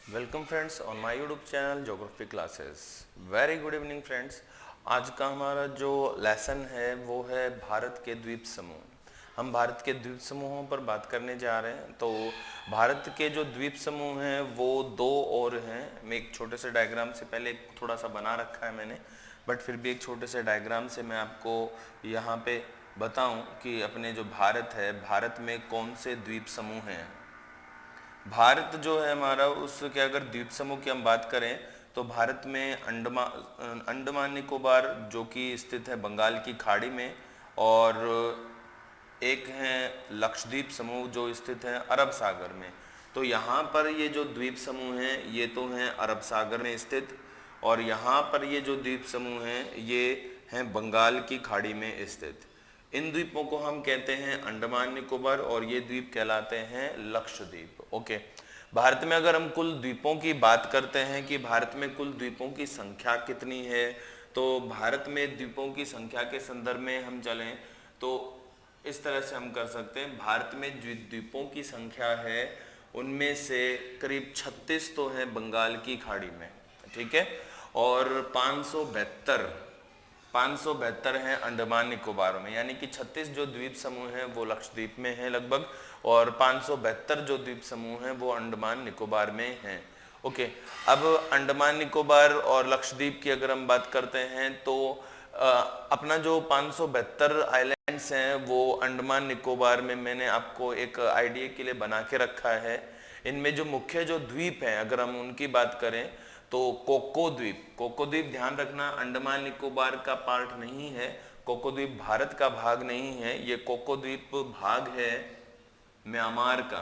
Welcome friends on my YouTube channel geography classes. Very good evening friends. आज का हमारा जो लेसन है वो है भारत के द्वीप समूह। हम भारत के द्वीप समूहों पर बात करने जा रहे हैं। तो भारत के जो द्वीप समूह हैं वो दो और हैं। मैं एक छोटे से डायग्राम से पहले थोड़ा सा बना रखा है मैंने, बट फिर भी एक छोटे से डायग्राम से मैं आपको यहाँ पे बताऊं कि अपने जो भारत है, भारत में कौन से द्वीप समूह हैं। भारत जो है हमारा, उसके अगर द्वीप समूह की हम बात करें तो भारत में अंडमान निकोबार जो कि स्थित है बंगाल की खाड़ी में, और एक है लक्षद्वीप समूह जो स्थित है अरब सागर में। तो यहाँ पर ये जो द्वीप समूह हैं ये तो हैं अरब सागर में स्थित, और यहाँ पर ये जो द्वीप समूह हैं ये हैं बंगाल की खाड़ी में स्थित। इन द्वीपों को हम कहते हैं अंडमान निकोबार और ये द्वीप कहलाते हैं लक्षद्वीप। ओके, भारत में अगर हम कुल द्वीपों की बात करते हैं कि भारत में कुल द्वीपों की संख्या कितनी है, तो भारत में द्वीपों की संख्या के संदर्भ में हम चलें तो इस तरह से हम कर सकते हैं। भारत में द्वीपों की संख्या है उनमें से करीब 36 तो है बंगाल की खाड़ी में, ठीक है, और 572 हैं अंडमान निकोबार में। यानी कि 36 जो द्वीप समूह हैं वो लक्षद्वीप में हैं लगभग, और 572 जो द्वीप समूह हैं वो अंडमान निकोबार में हैं। ओके, अब अंडमान निकोबार और लक्षद्वीप की अगर हम बात करते हैं तो अपना जो 572 आइलैंड्स हैं वो अंडमान निकोबार में मैंने आपको एक आइडिया के लिए बना के रखा है। इनमें जो मुख्य जो द्वीप हैं अगर हम उनकी बात करें तो कोको द्वीप ध्यान रखना अंडमान निकोबार का पार्ट नहीं है। कोको द्वीप भारत का भाग नहीं है, ये कोको द्वीप भाग है म्यांमार का।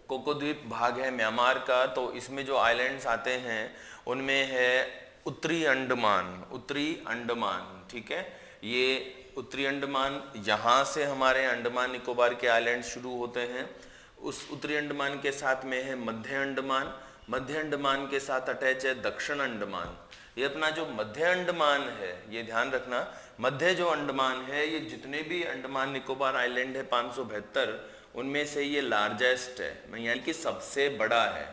कोको द्वीप भाग है म्यांमार का। तो इसमें जो आइलैंड्स आते हैं उनमें है उत्तरी अंडमान, ठीक है। ये उत्तरी अंडमान, यहाँ से हमारे अंडमान निकोबार के आइलैंड शुरू होते हैं। उस उत्तरी अंडमान के साथ में है मध्य अंडमान के साथ अटैच है दक्षिण अंडमान। ये अपना जो मध्य अंडमान है, ये ध्यान रखना, मध्य जो अंडमान है, ये जितने भी अंडमान निकोबार आइलैंड है 572, उनमें से ये लार्जेस्ट है, यानी कि सबसे बड़ा है,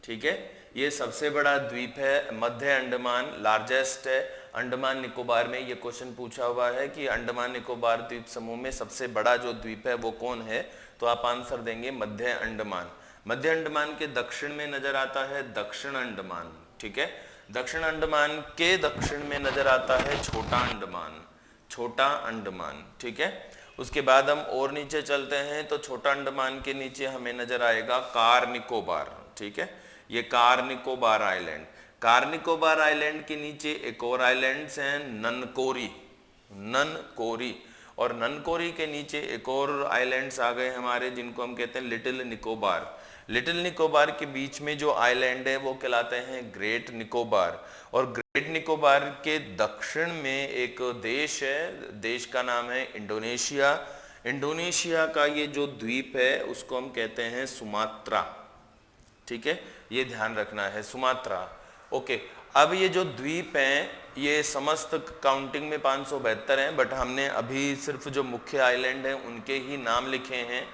ठीक है। ये सबसे बड़ा द्वीप है मध्य अंडमान, लार्जेस्ट है अंडमान निकोबार में। ये क्वेश्चन पूछा हुआ है कि अंडमान निकोबार द्वीप समूह में सबसे बड़ा जो द्वीप है वो कौन है, तो आप आंसर देंगे मध्य अंडमान। मध्य अंडमान के दक्षिण में नजर आता है दक्षिण अंडमान, ठीक है। दक्षिण अंडमान के दक्षिण में नजर आता है छोटा अंडमान, ठीक है। उसके बाद हम और नीचे चलते हैं तो छोटा अंडमान के नीचे हमें नजर आएगा कार निकोबार, ठीक है। ये कार निकोबार आइलैंड के नीचे एक और आइलैंड्स हैं ननकोरी, और ननकोरी के नीचे एक और आइलैंड्स आ गए हमारे जिनको हम कहते हैं लिटिल निकोबार के बीच में जो आइलैंड है वो कहलाते हैं ग्रेट निकोबार, और ग्रेट निकोबार के दक्षिण में एक देश है, देश का नाम है इंडोनेशिया का ये जो द्वीप है उसको हम कहते हैं सुमात्रा, ठीक है। ये ध्यान रखना है सुमात्रा। ओके, अब ये जो द्वीप हैं ये समस्त काउंटिंग में 572 हैं, बट हमने अभी सिर्फ जो मुख्य आइलैंड हैं उनके ही नाम लिखे हैं।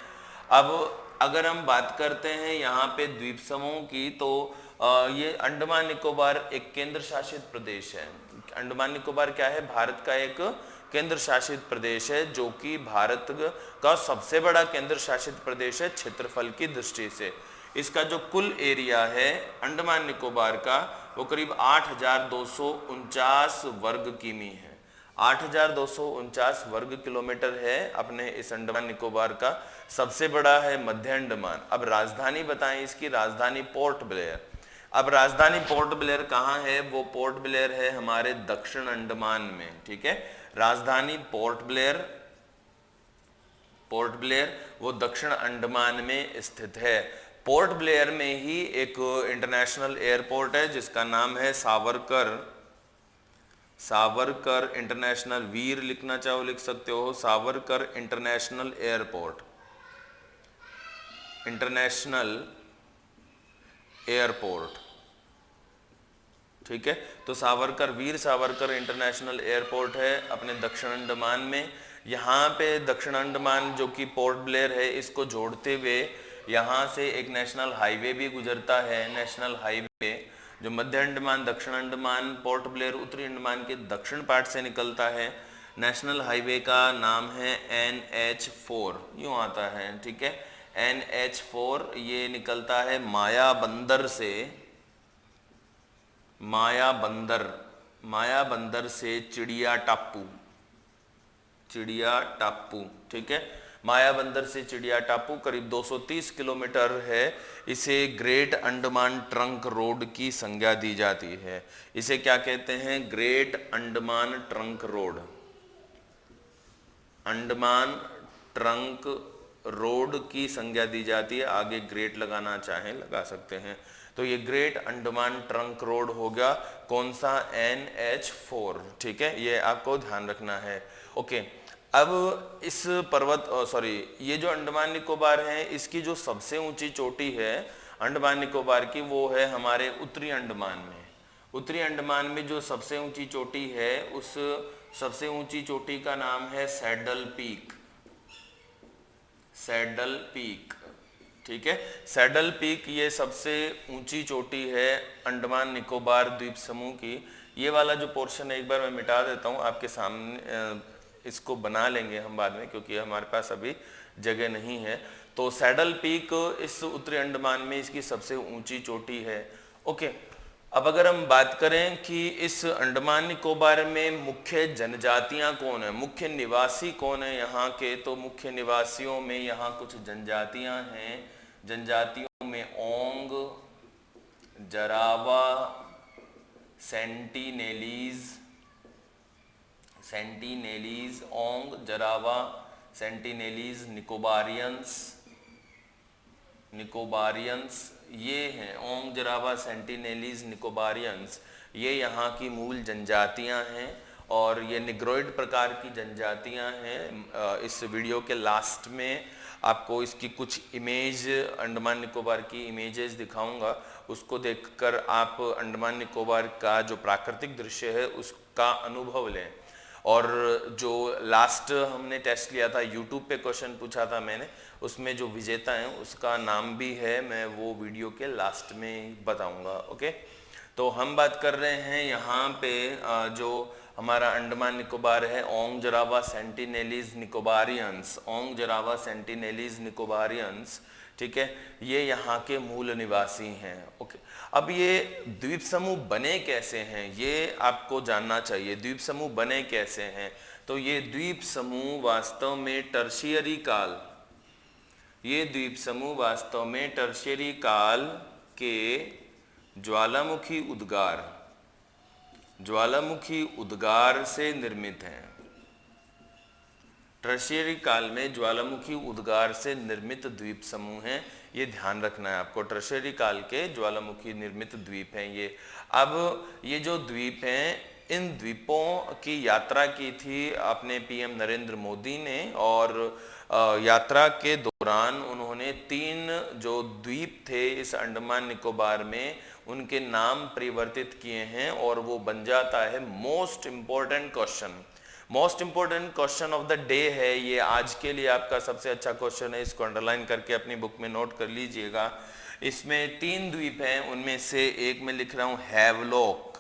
अब अगर हम बात करते हैं यहाँ पे द्वीप समूह की तो ये अंडमान निकोबार एक केंद्र शासित प्रदेश है। अंडमान निकोबार क्या है, भारत का एक केंद्र शासित प्रदेश है जो कि भारत का सबसे बड़ा केंद्र शासित प्रदेश है क्षेत्रफल की दृष्टि से। इसका जो कुल एरिया है अंडमान निकोबार का वो करीब 8,249 वर्ग किमी है, 8,249 वर्ग किलोमीटर है अपने इस अंडमान निकोबार का। सबसे बड़ा है मध्य अंडमान। अब राजधानी बताएं इसकी, राजधानी पोर्ट ब्लेयर। अब राजधानी पोर्ट ब्लेयर कहाँ है, वो पोर्ट ब्लेयर है हमारे दक्षिण अंडमान में, ठीक है। राजधानी पोर्ट ब्लेयर वो दक्षिण अंडमान में स्थित है। पोर्ट ब्लेयर में ही एक इंटरनेशनल एयरपोर्ट है जिसका नाम है सावरकर इंटरनेशनल, वीर लिखना चाहो लिख सकते हो, सावरकर इंटरनेशनल एयरपोर्ट, ठीक है। तो वीर सावरकर इंटरनेशनल एयरपोर्ट है अपने दक्षिण अंडमान में। यहाँ पे दक्षिण अंडमान जो कि पोर्ट ब्लेयर है इसको जोड़ते हुए यहाँ से एक नेशनल हाईवे भी गुजरता है, नेशनल हाईवे जो मध्य अंडमान, दक्षिण अंडमान, पोर्ट ब्लेयर, उत्तरी अंडमान के दक्षिण पार्ट से निकलता है। नेशनल हाईवे का नाम है NH4, यूँ आता है, ठीक है। NH4 ये निकलता है मायाबंदर से, मायाबंदर से चिड़िया टापू, ठीक है। मायाबंदर से चिड़िया टापू करीब 230 किलोमीटर है। इसे ग्रेट अंडमान ट्रंक रोड की संज्ञा दी जाती है। इसे क्या कहते हैं? Great Andaman trunk road, Andaman trunk road की संज्ञा दी जाती है। आगे ग्रेट लगाना चाहें लगा सकते हैं। तो ये ग्रेट अंडमान ट्रंक रोड हो गया, कौन सा? NH4, ठीक है, ये आपको ध्यान रखना है। ओके, अब इस ये जो अंडमान निकोबार है, इसकी जो सबसे ऊंची चोटी है अंडमान निकोबार की, वो है हमारे उत्तरी अंडमान में। उत्तरी अंडमान में जो सबसे ऊंची चोटी है, उस सबसे ऊंची चोटी का नाम है सैडल पीक, सैडल पीक, ठीक है। सैडल पीक ये सबसे ऊंची चोटी है अंडमान निकोबार द्वीप समूह की। ये वाला जो पोर्शन है एक बार मैं मिटा देता हूँ आपके सामने, इसको बना लेंगे हम बाद में क्योंकि हमारे पास अभी जगह नहीं है। तो सैडल पीक इस उत्तरी अंडमान में इसकी सबसे ऊंची चोटी है। ओके, अब अगर हम बात करें कि इस अंडमान निकोबार में मुख्य जनजातियां कौन है, मुख्य निवासी कौन है यहाँ के, तो मुख्य निवासियों में यहाँ कुछ जनजातियां हैं। जनजातियों में ओंग, जरावा, सेंटिनेलीज, ओंग, जरावा, सेंटिनेलीज, निकोबारियंस, ये हैं ओंग, जरावा, सेंटिनेलीज, निकोबारियंस, ये यहाँ की मूल जनजातियाँ हैं और ये निग्रोइड प्रकार की जनजातियाँ हैं। इस वीडियो के लास्ट में आपको इसकी कुछ इमेज, अंडमान निकोबार की इमेजेस दिखाऊंगा, उसको देखकर आप अंडमान निकोबार का जो प्राकृतिक दृश्य है उसका अनुभव लें। और जो लास्ट हमने टेस्ट लिया था, यूट्यूब पे क्वेश्चन पूछा था मैंने, उसमें जो विजेता हैं उसका नाम भी है, मैं वो वीडियो के लास्ट में बताऊंगा। ओके, तो हम बात कर रहे हैं यहाँ पे जो हमारा अंडमान निकोबार है, ओंग, जरावा, सेंटिनेलीज, निकोबारियंस, ओंग, जरावा, सेंटिनेलीज, निकोबारियंस, ठीक है, ये यहाँ के मूल निवासी हैं। ओके, अब ये द्वीप समूह बने कैसे हैं ये आपको जानना चाहिए। द्वीप समूह बने कैसे हैं? तो ये द्वीप समूह वास्तव में टर्शियरी काल, ये द्वीप समूह वास्तव में टर्शियरी काल के ज्वालामुखी उद्गार से निर्मित हैं। टर्शियरी काल में ज्वालामुखी उद्गार से निर्मित द्वीप समूह हैं, ये ध्यान रखना है आपको। टर्शियरी काल के ज्वालामुखी निर्मित द्वीप हैं ये। अब ये जो द्वीप हैं, इन द्वीपों की यात्रा की थी अपने PM नरेंद्र मोदी ने, और यात्रा के दौरान उन्होंने 3 जो द्वीप थे इस अंडमान निकोबार में, उनके नाम परिवर्तित किए हैं और वो बन जाता है most important question of the day है ये। आज के लिए आपका सबसे अच्छा क्वेश्चन है, इसको अंडरलाइन करके अपनी बुक में नोट कर लीजिएगा। इसमें 3 द्वीप हैं, उनमें से एक मैं लिख रहा हूं हैवलॉक,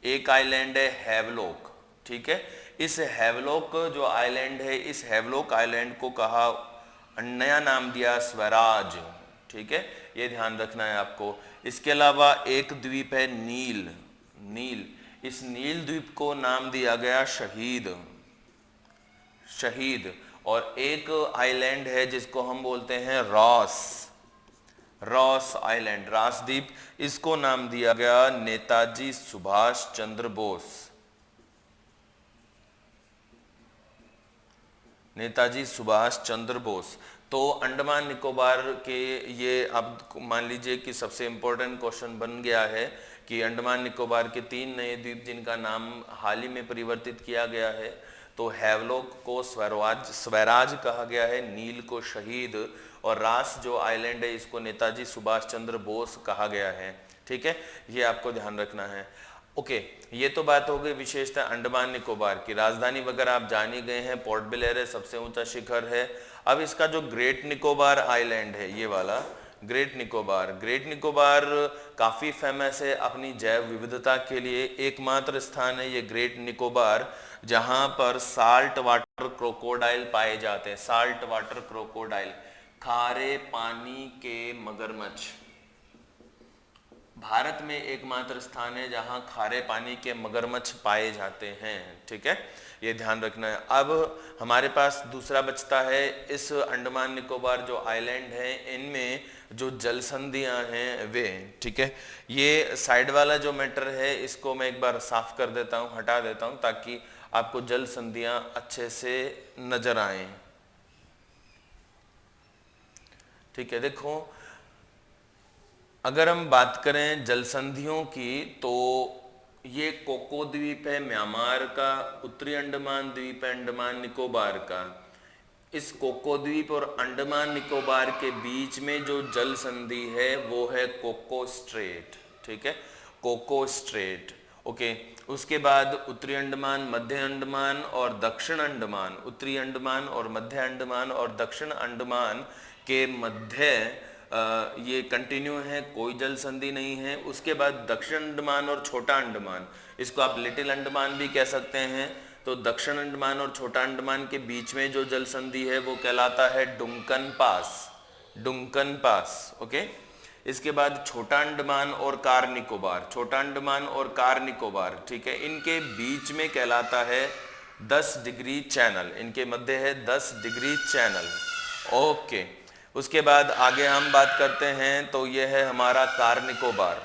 एक आइलैंड है हैवलॉक, ठीक है। इस हैवलॉक जो आइलैंड है, इस हैवलॉक आइलैंड को कहा, नया नाम दिया स्वराज, ठीक है, ये ध्यान रखना है आपको। इसके अलावा एक द्वीप है नील, इस नील द्वीप को नाम दिया गया शहीद, और एक आइलैंड है जिसको हम बोलते हैं रॉस आइलैंड, रॉस द्वीप, इसको नाम दिया गया नेताजी सुभाष चंद्र बोस। तो अंडमान निकोबार के ये अब मान लीजिए कि सबसे इंपॉर्टेंट क्वेश्चन बन गया है कि अंडमान निकोबार के 3 नए द्वीप जिनका नाम हाल ही में परिवर्तित किया गया है, तो हैवलॉक को स्वराज कहा गया है, नील को शहीद, और रास जो आइलैंड है इसको नेताजी सुभाष चंद्र बोस कहा गया है, ठीक है, ये आपको ध्यान रखना है। ओके, ये तो बात हो गई विशेषता अंडमान निकोबार की। राजधानी वगैरह आप जान ही गए हैं, पोर्ट ब्लेयर है, सबसे ऊंचा शिखर है। अब इसका जो ग्रेट निकोबार आइलैंड है, ये वाला ग्रेट निकोबार काफी फेमस है अपनी जैव विविधता के लिए। एकमात्र स्थान है ये ग्रेट निकोबार जहां पर साल्ट वाटर क्रोकोडाइल पाए जाते हैं। साल्ट वाटर क्रोकोडाइल, खारे पानी के मगरमच्छ। भारत में एकमात्र स्थान है जहां खारे पानी के मगरमच्छ पाए जाते हैं। ठीक है, ये ध्यान रखना है। अब हमारे पास दूसरा बचता है, इस अंडमान निकोबार जो आइलैंड है इनमें जो जल संधियां हैं वे, ठीक है, ये साइड वाला जो मैटर है इसको मैं एक बार साफ कर देता हूं, हटा देता हूं, ताकि आपको जल संधियां अच्छे से नजर आए। ठीक है, देखो अगर हम बात करें जल संधियों की तो ये कोको द्वीप है म्यांमार का, उत्तरी अंडमान द्वीप है अंडमान निकोबार का। इस कोको द्वीप और अंडमान निकोबार के बीच में जो जल संधि है वो है कोको स्ट्रेट। ठीक है, कोको स्ट्रेट। ओके, उसके बाद उत्तरी अंडमान, मध्य अंडमान और दक्षिण अंडमान, उत्तरी अंडमान और मध्य अंडमान और दक्षिण अंडमान के मध्य ये कंटिन्यू है, कोई जल संधि नहीं है। उसके बाद दक्षिण अंडमान और छोटा अंडमान, इसको आप लिटिल अंडमान भी कह सकते हैं। तो दक्षिण अंडमान और छोटा अंडमान के बीच में जो जल संधि है वो कहलाता है डुंकन पास, डुंकन पास। ओके, इसके बाद छोटा अंडमान और कार निकोबार, छोटा अंडमान और कार निकोबार, ठीक है, इनके बीच में कहलाता है 10 डिग्री चैनल, इनके मध्य है 10 डिग्री चैनल। ओके, उसके बाद आगे हम बात करते हैं तो यह है हमारा कार निकोबार।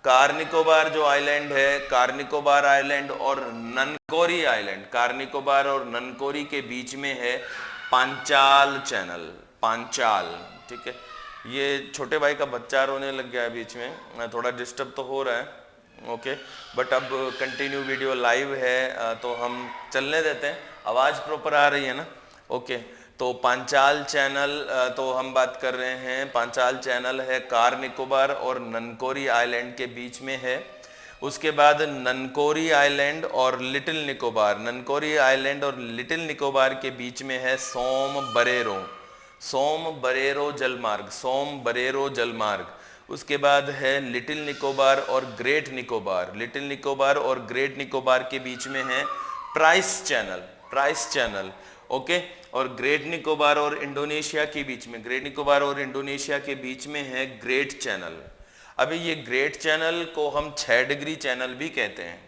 कार निकोबार जो आइलैंड है, कार निकोबार आइलैंड और ननकोरी आइलैंड, कार निकोबार और ननकोरी के बीच में है पांचाल चैनल, पांचाल। ठीक है, ये छोटे भाई का बच्चा रोने लग गया है बीच में, थोड़ा डिस्टर्ब तो हो रहा है। ओके, बट अब कंटिन्यू वीडियो लाइव है तो हम चलने देते हैं, आवाज़ प्रॉपर आ रही है ना। ओके, तो पांचाल चैनल तो हम बात कर रहे हैं, पांचाल चैनल है कार निकोबार और ननकोरी आइलैंड के बीच में है। उसके बाद ननकोरी आइलैंड और लिटिल निकोबार, ननकोरी आइलैंड और लिटिल निकोबार के बीच में है सोम बरेरो, सोम बरेरो जलमार्ग, सोम बरेरो जलमार्ग। उसके बाद है लिटिल निकोबार और ग्रेट निकोबार, लिटिल निकोबार और ग्रेट निकोबार के बीच में है price channel, price channel. Okay, और ग्रेट निकोबार और इंडोनेशिया के बीच में, ग्रेट निकोबार और इंडोनेशिया के बीच में है ग्रेट चैनल। अभी ये ग्रेट चैनल को हम 6 डिग्री चैनल भी कहते हैं,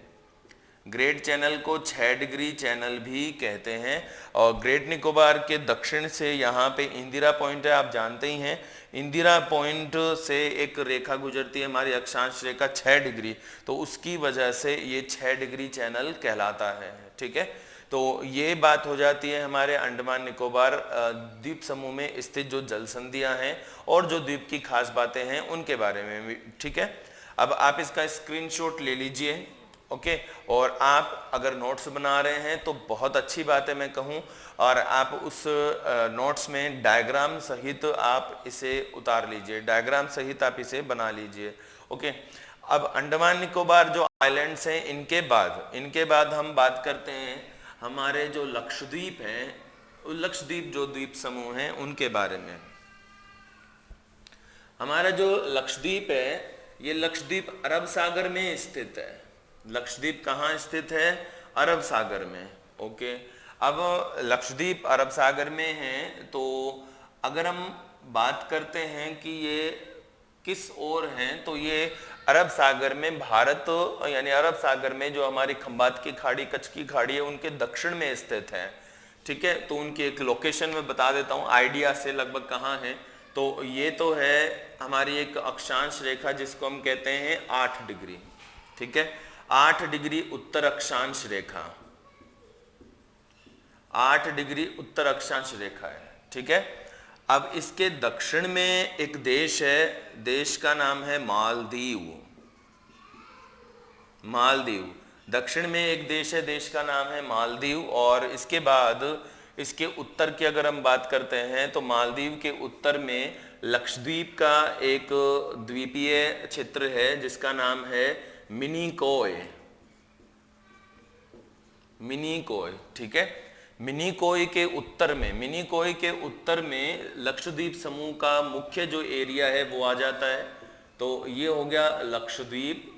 ग्रेट चैनल को 6 डिग्री चैनल भी कहते हैं। और ग्रेट निकोबार के दक्षिण से यहाँ पे इंदिरा पॉइंट है, आप जानते ही हैं, इंदिरा पॉइंट से एक रेखा गुजरती है हमारी अक्षांश रेखा 6 डिग्री, तो उसकी वजह से ये 6 डिग्री चैनल कहलाता है। ठीक है, तो ये बात हो जाती है हमारे अंडमान निकोबार द्वीप समूह में स्थित जो जल संधियां हैं और जो द्वीप की खास बातें हैं उनके बारे में भी। ठीक है, अब आप इसका स्क्रीनशॉट ले लीजिए। ओके, और आप अगर नोट्स बना रहे हैं तो बहुत अच्छी बात है मैं कहूँ, और आप उस नोट्स में डायग्राम सहित आप इसे उतार लीजिए, डायग्राम सहित आप इसे बना लीजिए। ओके, अब अंडमान निकोबार जो आइलैंड्स हैं इनके बाद हम बात करते हैं हमारे जो लक्षद्वीप हैं, लक्षद्वीप जो द्वीप समूह हैं उनके बारे में। हमारा जो लक्षद्वीप है ये लक्षद्वीप अरब सागर में स्थित है। लक्षद्वीप कहाँ स्थित है? अरब सागर में। ओके, अब लक्षद्वीप अरब सागर में है, तो अगर हम बात करते हैं कि ये किस ओर हैं, तो ये अरब सागर में, भारत यानी अरब सागर में जो हमारी खंबात की खाड़ी, कच्छ की खाड़ी है, उनके दक्षिण में स्थित है। ठीक है, तो उनकी एक लोकेशन में बता देता हूँ आइडिया से लगभग कहाँ है। तो ये तो है हमारी एक अक्षांश रेखा जिसको हम कहते हैं 8 डिग्री। ठीक है, 8 डिग्री उत्तर अक्षांश रेखा, 8 डिग्री उत्तर अक्षांश रेखा है। ठीक है, अब इसके दक्षिण में एक देश है, देश का नाम है मालदीव। मालदीव, दक्षिण में एक देश है, देश का नाम है मालदीव। और इसके बाद इसके उत्तर की अगर हम बात करते हैं तो मालदीव के उत्तर में लक्षद्वीप का एक द्वीपीय क्षेत्र है जिसका नाम है मिनिकोय। मिनिकोय, ठीक है। मिनिकोय के उत्तर में लक्षद्वीप समूह का मुख्य जो एरिया है वो आ जाता है। तो ये हो गया लक्षद्वीप।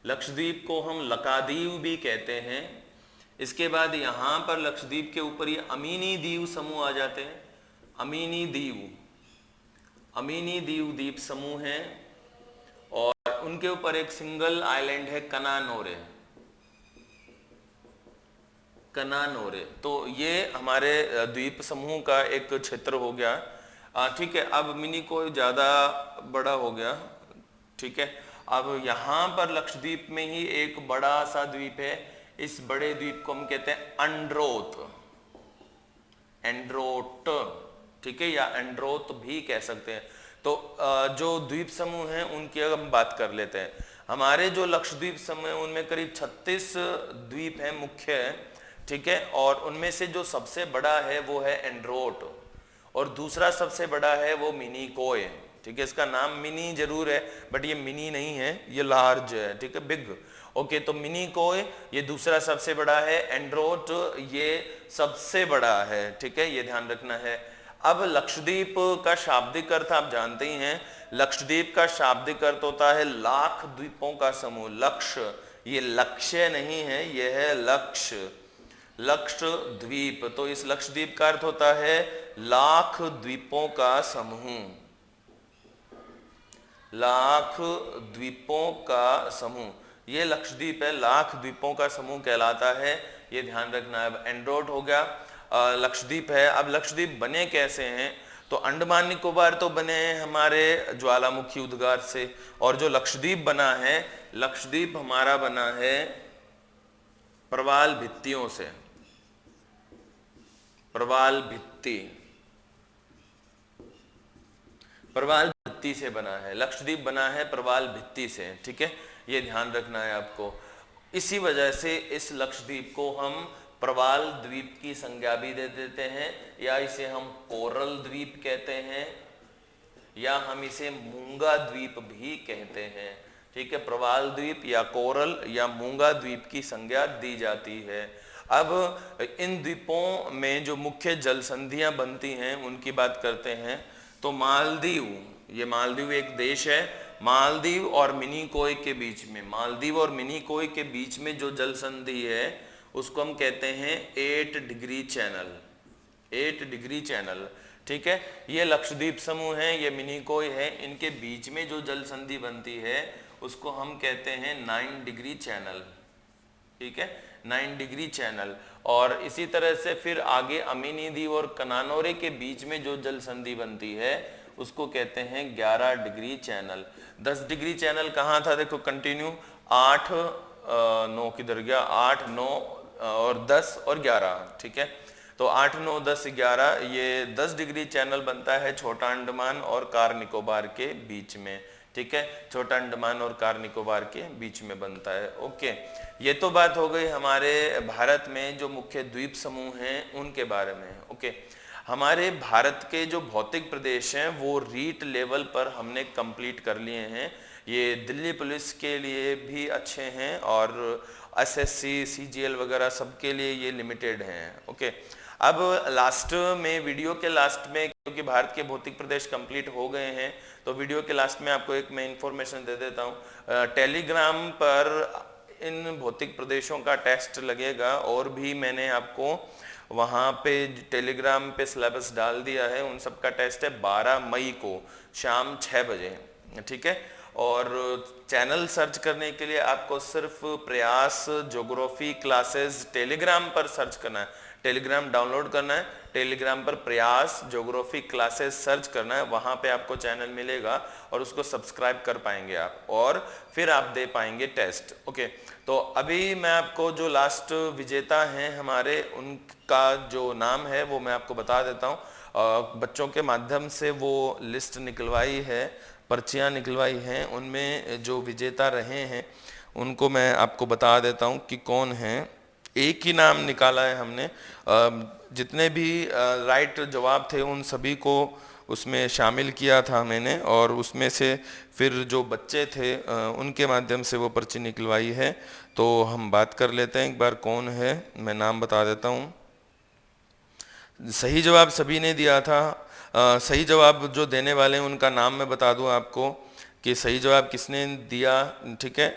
लक्षद्वीप को हम लकादीव भी कहते हैं। इसके बाद यहां पर लक्षद्वीप के ऊपर ये अमीनी दीव समूह आ जाते हैं। अमीनी दीव द्वीप समूह है और उनके ऊपर एक सिंगल आइलैंड है कनानोरे। तो ये हमारे द्वीप समूह का एक क्षेत्र हो गया। ठीक है, अब मिनिकोय ज्यादा बड़ा हो गया, ठीक है। अब यहाँ पर लक्षद्वीप में ही एक बड़ा सा द्वीप है। इस बड़े द्वीप को हम कहते हैं एंड्रोट, ठीक है, या एंड्रोट भी कह सकते हैं। तो जो द्वीप समूह हैं उनकी अगर हम बात कर लेते हैं। हमारे जो लक्षद्वीप समूह है उनमें करीब 36 द्वीप हैं मुख्य है, ठीक है। और उनमें से जो सबसे बड़ा है वो है एंड्रोट और दूसरा सबसे बड़ा है वो मिनिकोय, ठीक है। इसका नाम मिनी जरूर है बट ये मिनी नहीं है, ये लार्ज है, ठीक है, बिग। ओके, तो मिनिकोय ये दूसरा सबसे बड़ा है, एंड्रोट ये सबसे बड़ा है, ठीक है, ये ध्यान रखना है। अब लक्षद्वीप का शाब्दिक अर्थ आप जानते ही हैं। लक्षद्वीप का शाब्दिक अर्थ होता है लाख द्वीपों का समूह। लक्ष्य, ये लक्ष्य नहीं है, यह है लक्ष्य, लक्ष्य द्वीप। तो इस लक्षद्वीप का अर्थ होता है लाख द्वीपों का समूह, लाख द्वीपों का समूह। ये लक्षद्वीप है, लाख द्वीपों का समूह कहलाता है, ये ध्यान रखना है। अब एंड्रोट हो गया, लक्षद्वीप है। अब लक्षद्वीप बने कैसे हैं? तो अंडमान निकोबार तो बने हैं हमारे ज्वालामुखी उद्गार से, और जो लक्षद्वीप बना है, लक्षद्वीप हमारा बना है प्रवाल भित्तियों से, प्रवाल भित्ति से बना है। लक्षद्वीप बना है प्रवाल भित्ति से, ठीक है, ये ध्यान रखना है आपको। इसी वजह से इस लक्षद्वीप को हम प्रवाल द्वीप की संज्ञा भी दे देते हैं, या इसे हम कोरल द्वीप कहते हैं, या हम इसे मूंगा द्वीप भी कहते हैं, ठीक है। प्रवाल द्वीप या कोरल या मूंगा द्वीप की संज्ञा दी जाती है। अब इन द्वीपों में जो मुख्य जल संधियां बनती हैं उनकी बात करते हैं। तो मालदीव, ये मालदीव एक देश है। मालदीव और मिनिकोय के बीच में, मालदीव और मिनिकोय के बीच में जो जल संधि है उसको हम कहते हैं 8 डिग्री चैनल, 8 डिग्री चैनल, ठीक है। ये लक्षद्वीप समूह है, ये मिनिकोय है, इनके बीच में जो जल संधि बनती है उसको हम कहते हैं 9 डिग्री चैनल, ठीक है, 9 डिग्री चैनल। और इसी तरह से फिर आगे अमीनी द्वीप और कनानोरे के बीच में जो जल संधि बनती है उसको कहते हैं 11 डिग्री चैनल। 10 डिग्री चैनल कहाँ था? देखो कंटिन्यू, 8 9 किधर गया, 8 9 और 10 और 11, ठीक है। तो 8 9 10 11 ये 10 डिग्री चैनल बनता है छोटा अंडमान और कार निकोबार के बीच में, ठीक है, छोटा अंडमान और कार निकोबार के बीच में बनता है। ओके, ये तो बात हो गई हमारे भारत में जो मुख्य द्वीप समूह हैं उनके बारे में। ओके, हमारे भारत के जो भौतिक प्रदेश हैं वो रीट लेवल पर हमने कंप्लीट कर लिए हैं। ये दिल्ली पुलिस के लिए भी अच्छे हैं और एसएससी सीजीएल वगैरह सबके लिए ये लिमिटेड हैं। ओके, अब लास्ट में, वीडियो के लास्ट में, क्योंकि भारत के भौतिक प्रदेश कंप्लीट हो गए हैं तो वीडियो के लास्ट में आपको एक मैं इंफॉर्मेशन दे देता हूँ। टेलीग्राम पर इन भौतिक प्रदेशों का टेस्ट लगेगा और भी मैंने आपको वहाँ पे टेलीग्राम पे सिलेबस डाल दिया है। उन सब का टेस्ट है 12 मई को शाम 6 बजे, ठीक है। और चैनल सर्च करने के लिए आपको सिर्फ प्रयास ज्योग्राफी क्लासेस टेलीग्राम पर सर्च करना है, टेलीग्राम डाउनलोड करना है, टेलीग्राम पर प्रयास ज्योग्राफी क्लासेस सर्च करना है, वहां पे आपको चैनल मिलेगा और उसको सब्सक्राइब कर पाएंगे आप और फिर आप दे पाएंगे टेस्ट। ओके, तो अभी मैं आपको जो लास्ट विजेता हैं हमारे, उनका जो नाम है वो मैं आपको बता देता हूँ। बच्चों के माध्यम से वो लिस्ट निकलवाई है, पर्चियाँ निकलवाई हैं, उनमें जो विजेता रहे हैं उनको मैं आपको बता देता हूँ कि कौन हैं। एक ही नाम निकाला है हमने, जितने भी राइट जवाब थे उन सभी को उसमें शामिल किया था मैंने, और उसमें से फिर जो बच्चे थे उनके माध्यम से वो पर्ची निकलवाई है। तो हम बात कर लेते हैं एक बार कौन है, मैं नाम बता देता हूँ। सही जवाब सभी ने दिया था। सही जवाब जो देने वाले हैं उनका नाम मैं बता दूं आपको कि सही जवाब किसने दिया। ठीक है,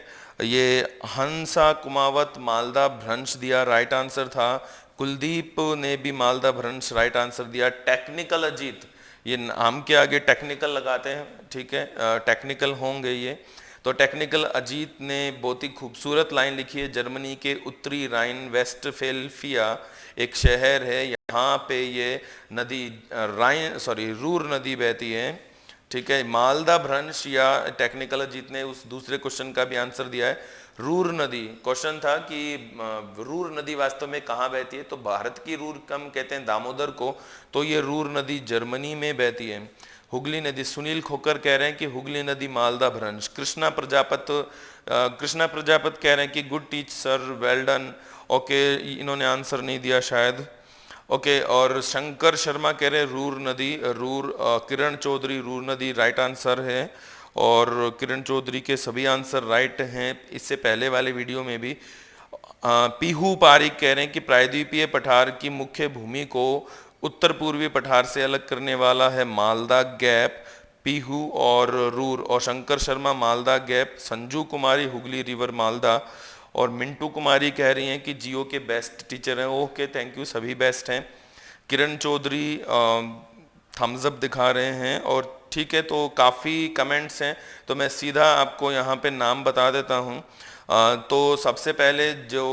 ये हंसा कुमावत मालदा भ्रंश दिया, राइट आंसर था। कुलदीप ने भी मालदा भ्रंश राइट आंसर दिया। टेक्निकल अजीत, ये नाम के आगे टेक्निकल लगाते हैं, ठीक है, टेक्निकल होंगे ये। तो टेक्निकल अजीत ने बहुत ही खूबसूरत लाइन लिखी है, जर्मनी के उत्तरी राइन वेस्टफेल्फिया एक शहर है, यहाँ पे ये नदी रूर नदी बहती है। ठीक है, मालदा भ्रंश या टेक्निकल अजीत ने उस दूसरे क्वेश्चन का भी आंसर दिया है, रूर नदी। क्वेश्चन था कि रूर नदी वास्तव में कहाँ बहती है, तो भारत की रूर कम कहते हैं दामोदर को, तो ये रूर नदी जर्मनी में बहती है। हुगली नदी, सुनील खोकर कह रहे हैं कि हुगली नदी मालदा भ्रंश। कृष्णा प्रजापत कह रहे हैं कि good teach sir, well done. Okay, इन्होंने आंसर नहीं दिया शायद। ओके, और शंकर शर्मा कह रहे हैं रूर नदी, किरण चौधरी रूर नदी राइट आंसर है, और किरण चौधरी के सभी आंसर राइट हैं इससे पहले वाले वीडियो में भी। पीहू पारिक कह रहे हैं कि प्रायद्वीपीय पठार की मुख्य भूमि को उत्तर पूर्वी पठार से अलग करने वाला है मालदा गैप। पीहू और रूर, और शंकर शर्मा मालदा गैप। संजू कुमारी हुगली रिवर मालदा, और मिंटू कुमारी कह रही हैं कि जियो के बेस्ट टीचर हैं। ओके, थैंक यू, सभी बेस्ट हैं। किरण चौधरी थम्स अप दिखा रहे हैं, और ठीक है, तो काफ़ी कमेंट्स हैं, तो मैं सीधा आपको यहाँ पे नाम बता देता हूँ। तो सबसे पहले जो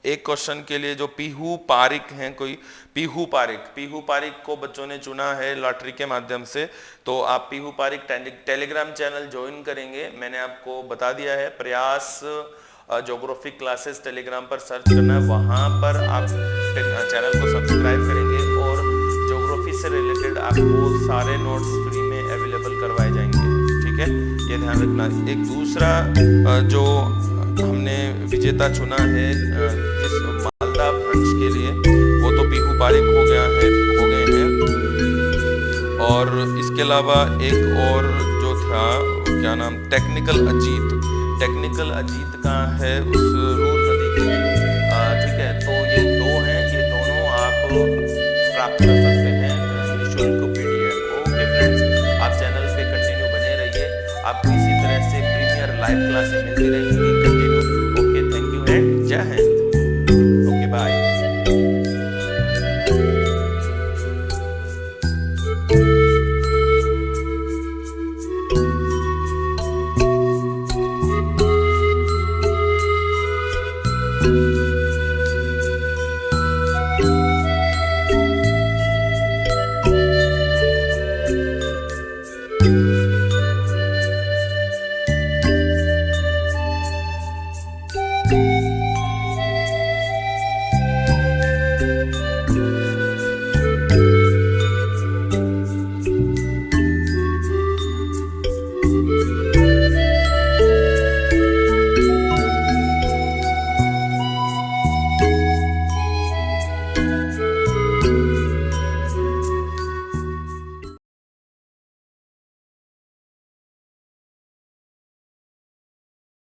एक क्वेश्चन के लिए जो पीहू पारिक हैं, कोई पीहू पारिक को बच्चों ने चुना है लॉटरी के माध्यम से। तो आप Pihu Parik Telegram channel join करेंगे, मैंने आपको बता दिया है, प्रयास ज्योग्राफी क्लासेस टेलीग्राम पर सर्च करना है, वहां पर आप चैनल को सब्सक्राइब करेंगे और ज्योग्राफी से रिलेटेड आपको सारे नोट्स फ्री में अवेलेबल करवाए जाएंगे। ठीक है, ये ध्यान रखना। एक दूसरा जो हमने विजेता चुना है जिस मालदा भ्रंश के लिए, वो तो पीहू पारिक हो गए हैं। और इसके अलावा एक और जो था, क्या नाम, टेक्निकल अजीत का है उस रूर नदी के लिए। ठीक है, तो ये दो हैं, ये दोनों आप प्राप्त कर सकते हैं निःशुल्क PDF। ओके फ्रेंड्स, आप चैनल पे कंटिन्यू बने रहिए, आपको इसी तरह से प्रीमियर लाइव क्लासेस मिलती रहेंगी।